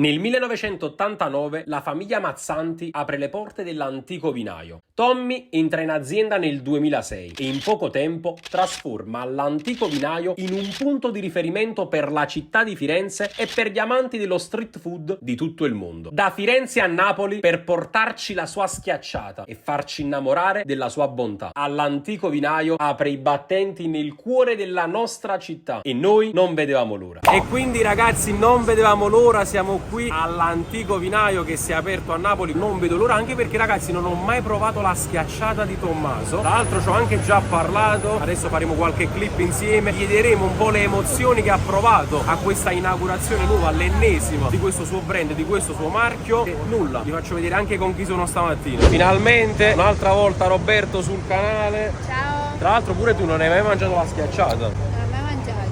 Nel 1989 la famiglia Mazzanti apre le porte dell'antico vinaio. Tommy entra in azienda nel 2006 e in poco tempo trasforma l'antico vinaio in un punto di riferimento per la città di Firenze e per gli amanti dello street food di tutto il mondo. Da Firenze a Napoli per portarci la sua schiacciata e farci innamorare della sua bontà. All'antico vinaio apre i battenti nel cuore della nostra città e noi non vedevamo l'ora. E quindi ragazzi non vedevamo l'ora, siamo qui all'antico vinaio che si è aperto a Napoli. Non vedo l'ora, anche perché ragazzi non ho mai provato la schiacciata di Tommaso. Tra l'altro ci ho anche già parlato, adesso faremo qualche clip insieme, chiederemo un po' le emozioni che ha provato a questa inaugurazione nuova, all'ennesima di questo suo brand, di questo suo marchio. E nulla, vi faccio vedere anche con chi sono stamattina. Finalmente un'altra volta Roberto sul canale. Ciao. Tra l'altro pure tu non hai mai mangiato la schiacciata.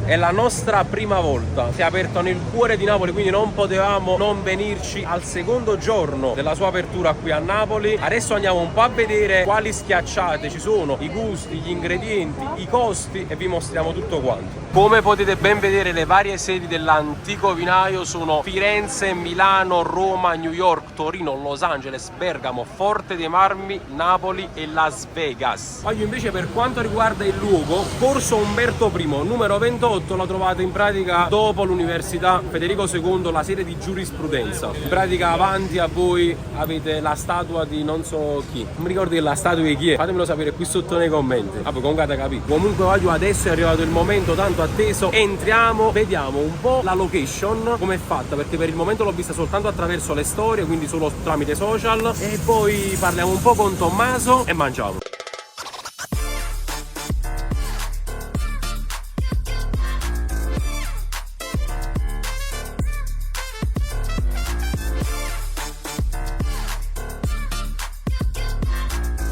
È la nostra prima volta, si è aperto nel cuore di Napoli, quindi non potevamo non venirci al secondo giorno della sua apertura qui a Napoli. Adesso andiamo un po' a vedere quali schiacciate ci sono, i gusti, gli ingredienti, i costi e vi mostriamo tutto quanto. Come potete ben vedere, le varie sedi dell'antico vinaio sono Firenze, Milano, Roma, New York, Torino, Los Angeles, Bergamo, Forte dei Marmi, Napoli e Las Vegas. Poi invece per quanto riguarda il luogo, Corso Umberto I, numero 28, la trovate in pratica dopo l'Università Federico II, la sede di giurisprudenza. In pratica avanti a voi avete la statua di non so chi, non mi ricordo che la statua di chi è, fatemelo sapere qui sotto nei commenti. Vabbè, comunque avete capito. Comunque voglio, adesso è arrivato il momento tanto atteso, entriamo, vediamo un po' la location come è fatta, perché per il momento l'ho vista soltanto attraverso le storie, quindi solo tramite social, e poi parliamo un po' con Tommaso e mangiamo.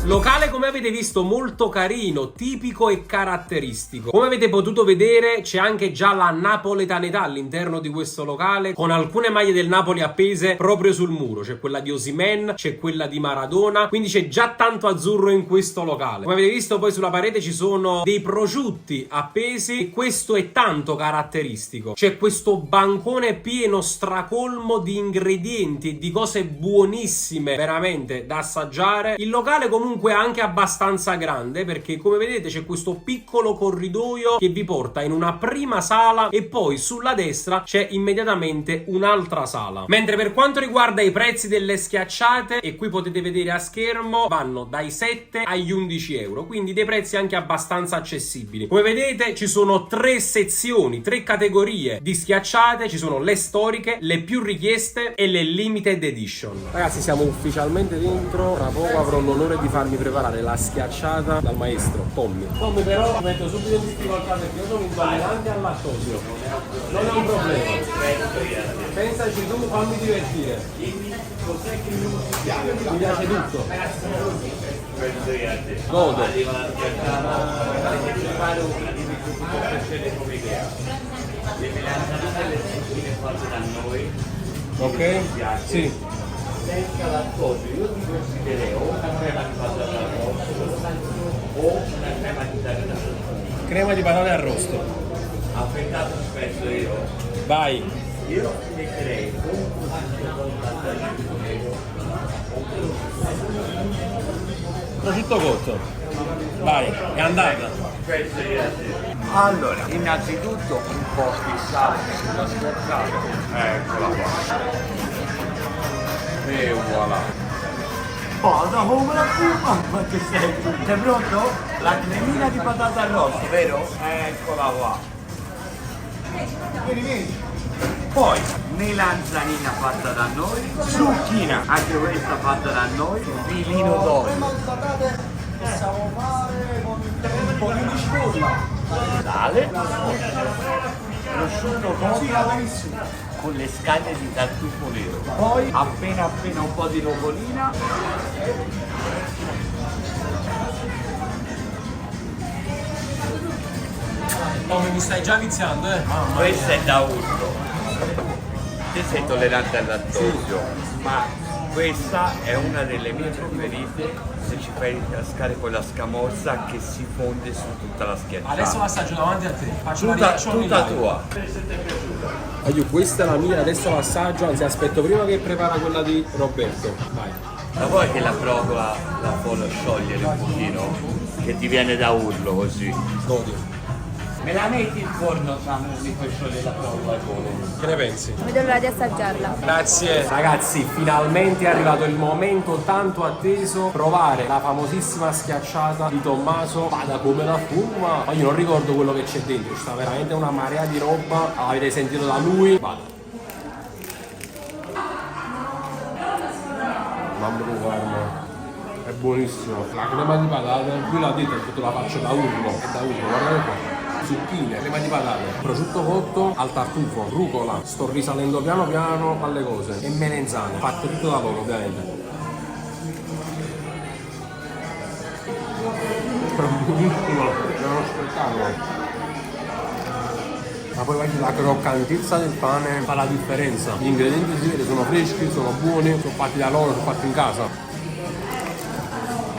Locale, come avete visto, molto carino, tipico e caratteristico. Come avete potuto vedere c'è anche già la napoletanità all'interno di questo locale, con alcune maglie del Napoli appese proprio sul muro. C'è quella di Osimhen, c'è quella di Maradona, quindi c'è già tanto azzurro in questo locale. Come avete visto poi sulla parete ci sono dei prosciutti appesi e questo è tanto caratteristico. C'è questo bancone pieno, stracolmo di ingredienti e di cose buonissime veramente da assaggiare. Il locale comunque è anche abbastanza grande, perché come vedete c'è questo piccolo corridoio che vi porta in una prima sala e poi sulla destra c'è immediatamente un'altra sala. Mentre per quanto riguarda i prezzi delle schiacciate, e qui potete vedere a schermo, vanno dai 7 agli 11 euro, quindi dei prezzi anche abbastanza accessibili. Come vedete ci sono tre sezioni, tre categorie di schiacciate, ci sono le storiche, le più richieste e le limited edition. Ragazzi, siamo ufficialmente dentro, tra poco avrò l'onore di farmi preparare la schiacciata dal maestro Tommy. Tommy, però mi metto subito in difficoltà perché io sono intollerante al lattosio. Non è un problema. Pensaci tu, fammi divertire. Mi piace tutto. Godo. Ok? Sì. Senza lattosio, io ti consiglierei o una crema di patate arrosto o una crema di patate arrosto. Crema di patate arrosto. Affettato spesso io. Vai. Io ti metterei un Prosciutto cotto. Vai, è andata. Allora, innanzitutto un po' di sale sulla schiacciata. Eccola qua. E voilà. Oh, dopo come la fuma! Ma che sei? Sei pronto? La cremina di patata arrosto, vero? Eccola qua. Vieni. Poi, melanzanina fatta da noi, zucchina, anche questa fatta da noi, filino d'olio. Possiamo fare con un po' di cipolla. Sale. Prosciutto cotto con le scaglie di tartufo nero. Poi appena un po' di novolina. Tommy, mi stai già viziando, Questo è da urlo. Te sei tollerante al lattosio, ma Questa è una delle mie preferite se ci fai cascare quella scamorza che si fonde su tutta la schiacciata. Adesso l'assaggio davanti a te. Faccio una Tutta, reaction tutta live. tua. Aiuto, questa è la mia, adesso l'assaggio, anzi aspetto prima che prepara quella di Roberto. Vai. Ma vuoi che la provola la fallo sciogliere un pochino? Che ti viene da urlo così. Godi. Me la metti in forno, Samu, mi fai sciogliere la provola al volo. Che ne pensi? Non vedo l'ora di assaggiarla. Grazie. Ragazzi, finalmente è arrivato il momento tanto atteso, provare la famosissima schiacciata di Tommaso. Vada come la fuma. Ma io non ricordo quello che c'è dentro, sta veramente una marea di roba. Avete sentito da lui. Vada. Mamma mia, guarda. È buonissimo. La crema di patate, qui l'ha detto che te la faccio da urlo. È da urlo, guardate qua. Zucchine, crema di patate, prosciutto cotto al tartufo, rucola. Sto risalendo piano piano alle cose. E melenzane, fatto tutto da loro ovviamente. È buonissimo, è uno spettacolo. Ma poi guardi, la croccantezza del pane fa la differenza. Gli ingredienti si vede, sono freschi, sono buoni, sono fatti da loro, sono fatti in casa.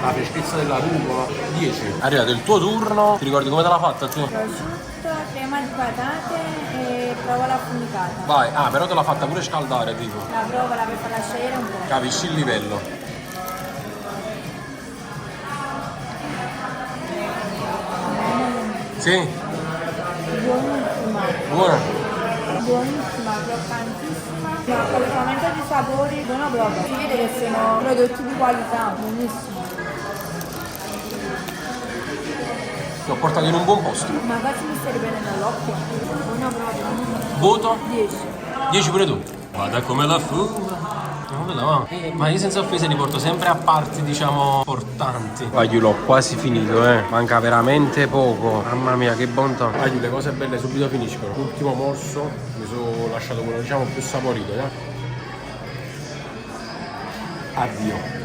La freschezza della rucola, 10. È arrivato il tuo turno, ti ricordi come te l'ha fatta tu? Prosciutto, crema di patate e provola affumicata. Vai, però te l'ha fatta pure scaldare tipo. La provola per farla sciogliere un po'. Capisci il livello? Sì? Buonissima. Buona? Buonissima, croccantissima. Ma completamente di sapori, buona proprio. Si vede che sono prodotti di qualità, buonissimo. Ti ho portato in un buon posto. Ma quasi mi stai riprendendo all'occhio. Buona proprio. Voto? 10. 10 pure tu. Guarda come la fuma. Ma io senza offese li porto sempre a parti, diciamo, importanti. Guarda, l'ho quasi finito, manca veramente poco. Mamma mia, che bontà. Guarda, le cose belle subito finiscono. L'ultimo morso, mi sono lasciato quello, diciamo, più saporito, Addio.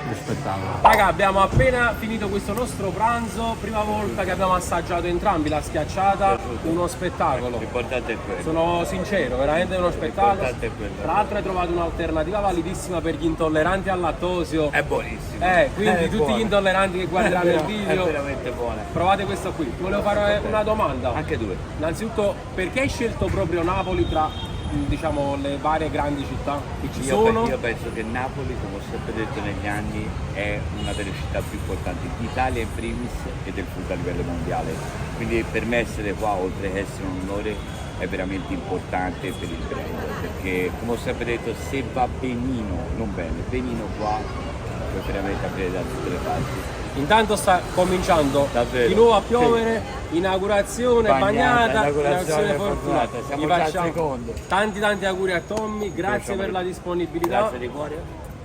Che spettacolo. Raga, abbiamo appena finito questo nostro pranzo. Prima volta che abbiamo assaggiato entrambi la schiacciata. Uno spettacolo. L'importante è quello. Sono sincero, veramente uno spettacolo. L'importante è quello. Tra l'altro hai trovato un'alternativa validissima per gli intolleranti al lattosio. È buonissimo. Quindi È tutti buono. gli intolleranti che guarderanno il È video, veramente buono. provate questo qui. Ti volevo fare una domanda. Anche due. Innanzitutto, perché hai scelto proprio Napoli tra, diciamo, le varie grandi città che ci sono? Io penso che Napoli, come ho sempre detto negli anni, è una delle città più importanti d'Italia in primis e del food a livello mondiale. Quindi per me essere qua, oltre che essere un onore, è veramente importante per il brand. Perché, come ho sempre detto, se va benino, non bene, benino qua, puoi veramente aprire da tutte le parti. Intanto sta cominciando Davvero. di nuovo a piovere, inaugurazione bagnata, inaugurazione fortunata. fortunata. Siamo Gli già al facciamo secondo. tanti auguri a Tommy, grazie Facciamo per la disponibilità. Grazie di cuore,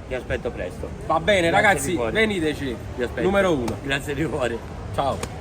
ti aspetto presto. Va bene Grazie ragazzi, di cuore. veniteci, Ti aspetto. numero 1. Grazie di cuore. Ciao.